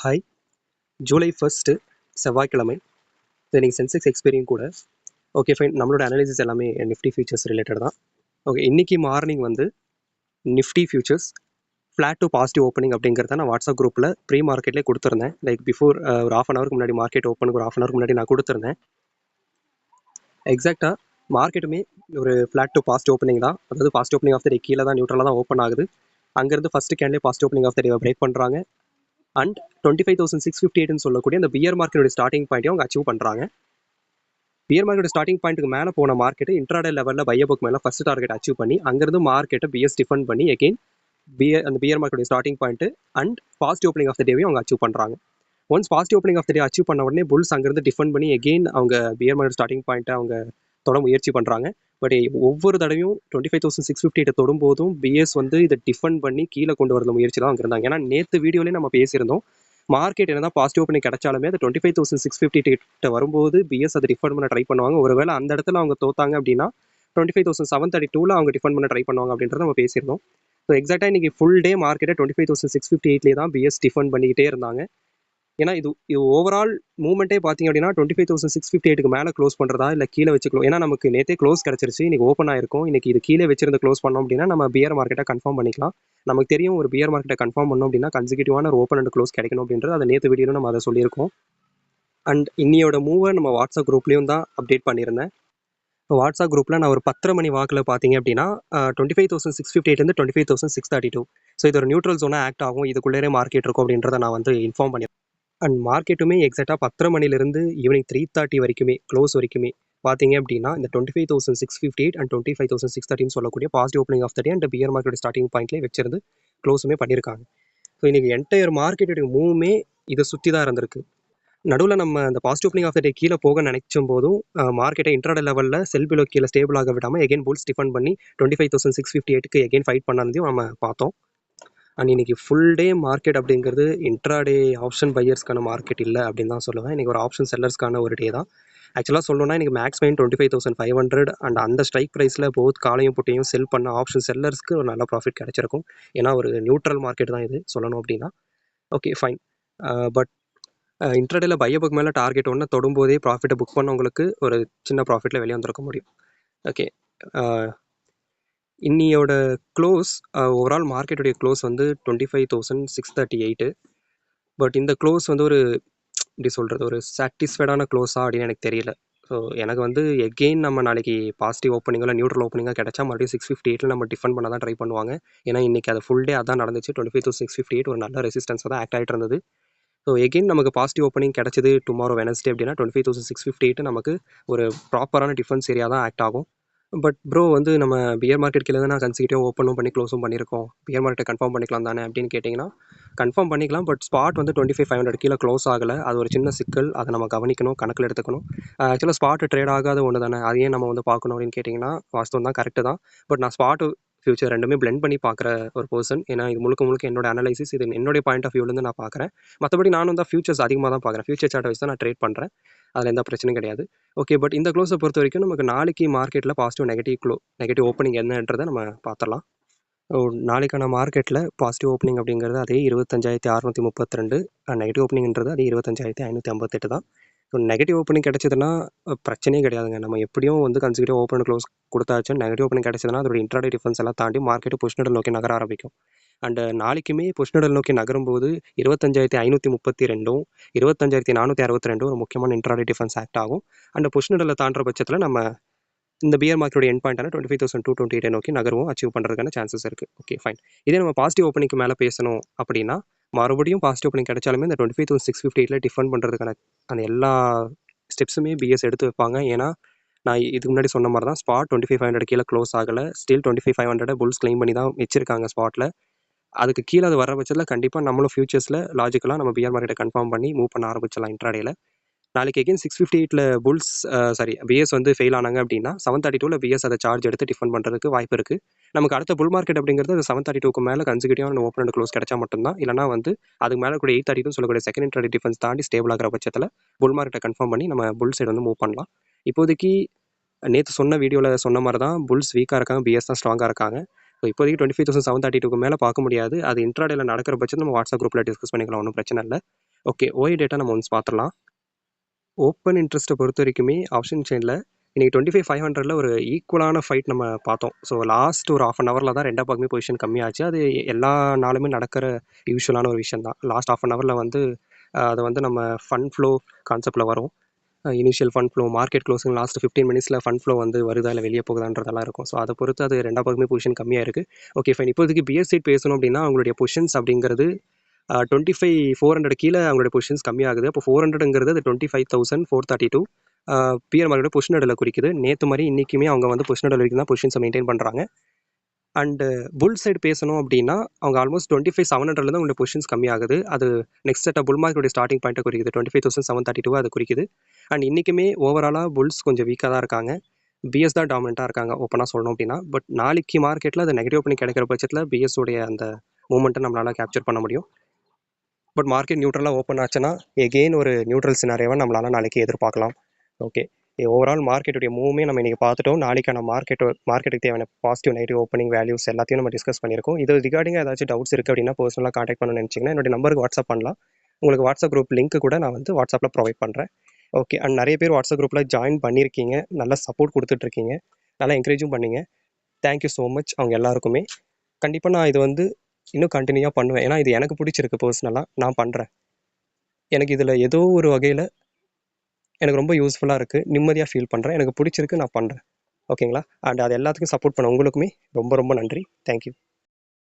Hi. July 1 செவ்வாய்க்கிழமை. இன்னைக்கு Sensex எக்ஸ்பீரியும் கூட. Okay fine. நம்மளோட அனாலிசிஸ் எல்லாமே நிஃப்டி ஃபியூச்சர்ஸ் ரிலேட்டட் தான். ஓகே, இன்னைக்கு மார்னிங் வந்து Nifty features flat to positive opening அப்படிங்கிறத நான் வாட்ஸ்அப் குரூப்பில் ப்ரீ மார்க்கெட்லேயே கொடுத்துருந்தேன். லைக் பிஃபோர் ஒரு ஆஃப் அன் ஹவருக்கு முன்னாடி மார்க்கெட் ஓப்பனுக்கு ஒரு ஆஃப் அன் ஹவருக்கு முன்னாடி நான் கொடுத்துருந்தேன். எக்ஸாக்டாக மார்க்கெட்டுமே ஒரு ஃப்ளாட் டு பாசிட்டிவ் ஓப்பனிங் தான். அதாவது positive opening of the day கீழே தான் நியூட்ரலாக தான் ஓப்பன் ஆகுது. அங்கேருந்து ஃபஸ்ட்டு கேண்ட்லேயே positive opening of the day break பண்ணுறாங்க. அண்ட் 25,658 சொல்லக்கூடிய அந்த பியர் மார்க்கெட்டோட ஸ்டார்டிங் பாயிண்ட்டையும் அவங்க அச்சீவ் பண்ணுறாங்க. பியர் மார்க்கெட் ஸ்டார்டிங் பாயிண்ட்டுக்கு மேலே போன மார்க்கெட் இன்ட்ராடே லெவலில் பைய புக் மேலே ஃபர்ஸ்ட் டார்கெட் அச்சீவ் பண்ணி அங்கேருந்து மார்க்கெட்டை பிஎஸ் டிஃபன் பண்ணி எகெயின் அந்த bear market starting point and positive opening of the டேவையும் அவங்க அச்சீவ் பண்ணுறாங்க. Once positive opening of the day achieve பண்ண உடனே புல்ஸ் அங்கேருந்து டிஃபன் பண்ணி எகெயின் அவங்க பியர் மார்க்கெட் ஸ்டார்டிங் பாயிண்ட்டை அவங்க தொட முயற்சி பண்ணுறாங்க. பட் ஒவ்வொரு தடவையும் 25,658 தொடும்போதும் பிஎஸ் வந்து இதை டிஃபன் பண்ணி கீழே கொண்டு வரது முயற்சி தான் அவங்க இருந்தாங்க. ஏன்னா நேற்று வீடியோலேயே நம்ம பேசியிருந்தோம், மார்க்கெட் என்னதான் பாசிட்டிவ் ஓப்பனிங் கிடைச்சாலுமே அது 25,658 வரும்போது பிஎஸ் அதை டிஃபன் பண்ண ட்ரை பண்ணுவாங்க. ஒருவேளை அந்த இடத்துல அவங்க தோத்தாங்க அப்படின்னா 25,732 அவங்க டிஃபன் பண்ண ட்ரை பண்ணுவாங்க அப்படின்றத நம்ம பேசியிருந்தோம். ஸோ எக்ஸாக்டாக இன்னைக்கு ஃபுல் டே மார்க்கெட்டை 25,658 தான் பிஎஸ் டிஃபன் பண்ணிக்கிட்டே இருந்தாங்க. ஏன்னா இது ஓவரால் மூவ்மெண்ட்டே பார்த்தீங்க அப்படின்னா 25,658 மேலே க்ளோஸ் பண்ணுறதா இல்லை கீழே வச்சுக்கலாம். ஏன்னா நமக்கு நேற்றே க்ளோஸ் கிடச்சிருச்சு, இன்னைக்கு ஓப்பன் ஆயிருக்கும். இன்னைக்கு இது கீழே வச்சிருந்து க்ளோஸ் பண்ணோம் அப்படின்னா நம்ம பியர் மார்க்கெட்டை கன்ஃபார்ம் பண்ணிக்கலாம். நமக்கு தெரியும் ஒரு பியர் மார்க்கெட்டை கன்ஃபார்ம் பண்ணோம் அப்படின்னா கன்சிக்யூட்டிவான ஒரு ஓப்பன் அண்ட் க்ளோஸ் கிடைக்கணும் அப்படின்றது அதை நேற்று வீடியோவில் நம்ம அதை சொல்லியிருக்கோம். அண்ட் இன்னியோட மூவை நம்ம வாட்ஸ்அப் குரூப்லேயும் தான் அப்டேட் பண்ணியிருந்தேன். வாட்ஸ்அப் குரூப்பில் நான் ஒரு 10:30 மணி வாக்கில் பார்த்தீங்க அப்படின்னா 25,658 25,632. ஸோ இது ஒரு நியூட்ரல் ஜோனாக ஆக்ட் ஆகும், இதுக்குள்ளே மார்க்கெட் இருக்கும் அப்படின்றத நான் வந்து இன்ஃபார்ம் பண்ணியிருக்கேன். அண்ட் மார்க்கெட்டுமே எக்ஸாக்டாக 10:30 மணிலேருந்து ஈவினிங் 3:30 வரைக்குமே க்ளோஸ் வரைக்குமே பார்த்தீங்க அப்படின்னா இந்த 25,658 அண்ட் 25,630 சொல்லக்கூடிய positive opening of the day and bear market starting பாயிண்ட்லேயே வச்சிருந்து க்ளோஸுமே பண்ணியிருக்காங்க. ஸோ இன்றைக்கி என்டையர் மார்க்கெட்டுடைய மூவ்மே இதை சுற்றி தான் இருந்திருக்கு. நடுவில் நம்ம அந்த positive opening of the day கீழே போக நினைச்சும் போதும் மார்க்கெட்டை இன்ட்ராடே லெவலில் செல் பிலோ கீழே ஸ்டேபிள் ஆக விடாமல் எகைன் புல்ஸ் டிஃபன் பண்ணி 25,658 எகைன் ஃபைட் பண்ணதையும் நம்ம பார்த்தோம். அண்ட் இன்னைக்கு ஃபுல் டே மார்க்கெட் அப்படிங்கிறது இன்ட்ராடே ஆப்ஷன் பையர்ஸ்க்கான மார்க்கெட் இல்லை அப்படின்னு தான் சொல்லுவேன். இன்றைக்கி ஒரு ஆப்ஷன் செல்லர்ஸ்க்கான ஒரு டே தான். ஆக்சுவலாக சொல்லணும்னா இன்றைக்கி மேக்ஸ் மைன் 25,500 அண்ட் அந்த ஸ்ட்ரைக் ப்ரைஸில் போத் காலையும் புட்டையும் செல் பண்ண ஆப்ஷன் செல்லர்ஸ்க்கு ஒரு நல்ல ப்ராஃபிட் கிடச்சிருக்கும். ஏன்னா ஒரு நியூட்ரல் மார்க்கெட் தான் இது சொல்லணும் அப்படின்னா. Okay fine. பட் இன்ட்ராடேல பைய புக் மேலே டார்கெட் ஒன்று தொடும்போதே ப்ராஃபிட்டை புக் பண்ணவங்களுக்கு ஒரு சின்ன ப்ராஃபிட்டில் வெளியே வந்திருக்க முடியும். ஓகே, இன்னியோட க்ளோஸ் ஓவரால் மார்க்கெட்டுடைய க்ளோஸ் வந்து 25,638. பட் இந்த க்ளோஸ் வந்து ஒரு இப்படி சொல்கிறது ஒரு சாட்டிஸ்ஃபைடான க்ளோஸா அப்படின்னு எனக்கு தெரியல. ஸோ எனக்கு வந்து எகெயின் நம்ம நாளைக்கு பாசிட்டிவ் ஓப்பனிங்கோ இல்லை நியூட்ரல் ஓப்பனிங்காக கிடைச்சா மறுபடியும் 658 நம்ம டிஃபன் பண்ண தான் ட்ரை பண்ணுவாங்க. ஏன்னா இன்றைக்கி அது ஃபுல் டே அதான் நடந்துச்சு. 25,658 ஒரு நல்ல ரெசிஸ்டன்ஸாக தான் ஆக்ட் ஆகிட்டு இருந்தது. ஸோ எகெயின் நமக்கு பாசிட்டிவ் ஓப்பனிங் கிடச்சிது டுமாரோ வெனஸ்டே அப்படின்னா 25,658 நமக்கு ஒரு ப்ராப்பரான டிஃபென்ஸ் ஏரியா தான் ஆக்ட் ஆகும். பட் ப்ரோ வந்து நம்ம பியர் மார்க்கெட் கீழே தான் நான் கன்சிக்யூட்டிவ் ஓப்பனும் பண்ணி க்ளோஸும் பண்ணியிருக்கோம், பியர் மார்க்கெட்டை கன்ஃபார்ம் பண்ணிக்கலாம் தானே அப்படின்னு கேட்டிங்கன்னா கன்ஃபார்ம் பண்ணிக்கலாம். பட் ஸ்பாட் வந்து 25,500 கீழே க்ளோஸ் ஆகலை. அது ஒரு சின்ன சிக்கல், அதை நம்ம கவனிக்கணும், கணக்கில் எடுத்துக்கணும். ஆக்சுவலாக ஸ்பாட் ட்ரேட் ஆகாத ஒன்று தானே, அதையே நம்ம வந்து பார்க்கணும் அப்படின்னு கேட்டிங்கன்னா வாஸ்தவம் தான், கரெக்டு தான். பட் நான் ஸ்பாட்டு ஃபியூச்சர் ரெண்டுமே பிளெண்ட் பண்ணி பார்க்குற ஒரு பர்சன். ஏன்னா இது முழுக்க என்னோட அனலைசிஸ், இது என்னுடைய பாயிண்ட் ஆஃப் வியூலேருந்து நான் பார்க்குறேன். மற்றபடி நானும் தான் ஃபியூச்சர்ஸ் அதிகமாக தான் பார்க்குறேன். ஃபியூச்சர் சார்ட் வச்சு தான் நான் ட்ரேட் பண்ணுறேன், அதில் எந்த பிரச்சனையும் கிடையாது. ஓகே, பட் இந்த க்ளோஸை பொறுத்த வரைக்கும் நமக்கு நாளைக்கு மார்க்கெட்டில் பாசிட்டிவ் நெகட்டிவ் ஓப்பனிங் என்னன்றதை நம்ம பார்த்துடலாம். நாளைக்கான மார்க்கெட்டில் பாசிட்டிவ் ஓப்பனிங் அப்படிங்கிறது அதே 25,632, நெகட்டிவ் ஓப்பனிங்கிறது அதே 25,558 தான். ஸோ நெகட்டிவ் ஓப்பனிங் கிடச்சதுன்னா பிரச்சனையே கிடையாதுங்க. நம்ம எப்படியும் வந்து கன்சிக்யூட்டிவ் ஓப்பன் க்ளோஸ் கொடுத்தாச்சு. நெகட்டிவ் ஓப்பனிங் கிடச்சதுன்னா அதோட இன்ட்ராடே டிஃபென்ஸ் எல்லாம் தாண்டி மார்க்கெட்டு புஷ் நிடல் நோக்கி நகர ஆரம்பிக்கும். அண்ட் நாளைக்குமே புஷ் நிடல் நோக்கி நகரும்போது 25,532 25,462 ஒரு முக்கியமான இன்ட்ராடே டிஃபென்ஸ் ஆக்ட் ஆகும். அண்ட் புஷ் நிடலை தாண்டுற பட்சத்தில் நம்ம இந்த பியர் மார்க்கெட்டோட எண்ட் பாயிண்டான 25,228 நோக்கி நகருவோம், அச்சீவ் பண்ணுறதுக்கான சான்சஸ் இருக்குது. Okay fine. இதே நம்ம பாசிட்டிவ் ஓப்பனிங்க்கு மேலே பேசணும் அப்படின்னா மறுபடியும் பாசிட்டிவ் ஓப்பனிங் கிடைச்சாலுமே இந்த 25,658 டிஃபெண்ட் பண்ணுறதுக்கான அந்த எல்லா ஸ்டெப்ஸுமே பிஎஸ் எடுத்து வைப்பாங்க. ஏன்னா நான் இதுக்கு முன்னாடி சொன்ன மாதிரி தான் ஸ்பாட் 25,500 கீழே க்ளோஸ் ஆகலை. ஸ்டில் 25,500 புல்ஸ் கிளைம் பண்ணி தான் வச்சிருக்காங்க ஸ்பாட்டில். அதுக்கு கீழே அது வர பட்சத்தில் கண்டிப்பாக நம்மளும் ஃபியூச்சர்ஸில் லாஜிக்கலாக நம்ம பியர் மார்க்கெட்டை கன்ஃபார்ம் பண்ணி மூவ் பண்ண ஆரம்பிச்சிடலாம் இன்ட்ராடேல. நாளைக்கு எகெயின் 658 புல்ஸ் பிஎஸ் வந்து ஃபெயில் ஆனாங்க அப்படின்னா 732 பிஎஸ் அதை சார்ஜ் எடுத்து டிஃபன் பண்ணுறதுக்கு வாய்ப்பு இருக்குது. நமக்கு அடுத்த புல் மார்க்கெட் அப்படிங்கிறது அது 732 மேலே கன்சிக்யூட்டிவான ஓப்பன் அண்ட் க்ளோஸ் கிடைச்சா மட்டும்தான். இல்லைனா வந்து அதுக்கு மேலே கூட 832 சொல்லக்கூடிய செகண்ட் இன்ட்ராடே டிஃபென்ஸ் தாண்டி ஸ்டேபிள் ஆகிற பட்சத்தில் புல் மார்க்கெட்டை கன்ஃபார்ம் பண்ணி நம்ம புல் சைடு வந்து மூவ் பண்ணலாம். இப்போதைக்கு நேற்று சொன்ன வீடியோவில் சொன்ன மாதிரி தான் புல்ஸ் வீக்காக இருக்காங்க, பிஎஸ் தான் ஸ்ட்ராங்காக இருக்காங்க. ஸோ இப்போதைக்கு 25,732 மேலே பார்க்க முடியாது. அது இன்ட்ராடேல நடக்கிற பட்சத்தில் நம்ம வாட்ஸ்அப் குரூப்பில் டிஸ்கஸ் பண்ணிக்கலாம், ஒன்றும் பிரச்சனை இல்லை. ஓகே, ஓஐ டேட்டா நம்ம ஒன்ஸ் பார்த்துடலாம். ஓப்பன் இன்ட்ரெஸ்ட்டை பொறுத்த வரைக்குமே ஆப்ஷன் செயினில் இன்னைக்கு 25,500ல ஒரு ஈக்குவலான ஃபைட் நம்ம பார்த்தோம். ஸோ லாஸ்ட் ஒரு ஹாஃப் அன் ஹவரில் தான் ரெண்டா பக்கமே பொசிஷன் கம்மியாச்சு. அது எல்லா நாளுமே நடக்கிற யூஸ்வலான ஒரு விஷயம் தான். லாஸ்ட் ஹாஃப் அன் ஹவரில் வந்து அது வந்து நம்ம ஃபண்ட் ஃப்ளோ கான்செப்டில் வரும். Initial fund flow, market closing last 15 மினிட்ஸில் ஃபண்ட் ஃப்ளோ வந்து வருதா இல்லை வெளியே போகுதான்றதெல்லாம் இருக்கும். ஸோ அதை பொறுத்து அது ரெண்டா பக்கமே பொசிஷன் கம்மியாக இருக்குது. Okay fine. இப்போதைக்கு பிஎஸ் சைட் பேசணும் அப்படின்னா அவங்களுடைய பொசிஷன்ஸ் அப்படிங்கிறது 25,400 கீழே அவங்களுடைய பொசிஷன்ஸ் கம்மியாகுது. அப்போ 400ங்கிறது அது 25,432 பிஆர் மார்க்கெட் பொசிஷன் நடுவில் குறிக்குது. நேற்று மாதிரி இன்றைக்குமே அவங்க வந்து பொசிஷன் நடுவில் வரைக்கும் தான் பொசிஷன்ஸை மெயின்டைன் பண்ணுறாங்க. அண்டு புல் சைடு பேசணும் அப்படின்னா அவங்க ஆல்மோஸ்ட் 25,700ல தான் உங்களுடைய பொசிஷன்ஸ் கம்மியாகுது. அது நெக்ஸ்ட் செட் புல் மார்க்கெட்டுடைய ஸ்டார்டிங் பாயிண்ட்டை குறிக்குது. 25,732 அது குறிக்குது. அண்ட் இன்றைக்குமே ஓவராலாக புல்ஸ் கொஞ்சம் வீக்காக தான் இருக்காங்க. பிஎஸ் தான் டாமினண்ட்டாக இருக்காங்க ஓப்பனாக சொல்லணும் அப்படின்னா. பட் நாளைக்கு மார்க்கெட்டில் அது நெகட்டிவ் பண்ணி கிடைக்கிற பட்சத்தில் பிஎஸ் உடைய அந்த மூமெண்ட்டை நம்மளால் கேப்சர் பண்ண முடியும். பட் மார்க்கெட் நியூட்ரலாக ஓப்பன் ஆச்சுன்னா எகெயின் ஒரு நியூட்ரல் சினாரியோவை நம்மளால் நாளைக்கு எதிர்பார்க்கலாம். ஓகே, ஓவரால் மார்க்கெட்டுடைய மூவ்மே நம்ம இன்றைக்கி பார்த்துட்டோம். நாளைக்கான மார்க்கெட்டுக்கு தேவையான பாசிட்டிவ் நெகட்டிவ் ஓப்பனிங் வேல்யூஸ் எல்லாத்தையும் நம்ம டிஸ்கஸ் பண்ணியிருக்கோம். இது ரிகார்டிங்காக ஏதாச்சும் டவுட்ஸ் இருக்குது அப்படின்னா பர்சனலாக காண்டாக்ட் பண்ணணும்னு நினச்சிங்கன்னா என்னோட நம்பருக்கு வாட்ஸ்அப் பண்ணலாம். உங்களுக்கு வாட்ஸ்அப் குரூப் லிங்க் கூட நான் வந்து வாட்ஸ்அப்பில் ப்ரொவைட் பண்ணுறேன். ஓகே, அண்ட் நிறைய பேர் வாட்ஸ்அப் குரூப்பில் ஜாயின் பண்ணியிருக்கீங்க, நல்லா சப்போர்ட் கொடுத்துட்ருக்கீங்க, நல்லா என்கரேஜும் பண்ணீங்க. தேங்க்யூ ஸோ மச் அவங்க எல்லாருக்குமே. கண்டிப்பாக நான் இது வந்து இன்னும் கண்டினியூவாக பண்ணுவேன். ஏன்னா இது எனக்கு பிடிச்சிருக்கு பர்சனலாக, நான் பண்ணுறேன். எனக்கு இதில் ஏதோ ஒரு வகையில் எனக்கு ரொம்ப யூஸ்ஃபுல்லாக இருக்குது, நிம்மதியாக ஃபீல் பண்ணுறேன், எனக்கு பிடிச்சிருக்கு, நான் பண்ணுறேன். ஓகேங்களா? அண்ட் அது எல்லாத்துக்கும் சப்போர்ட் பண்ண உங்களுக்குமே ரொம்ப ரொம்ப நன்றி. தேங்க்யூ.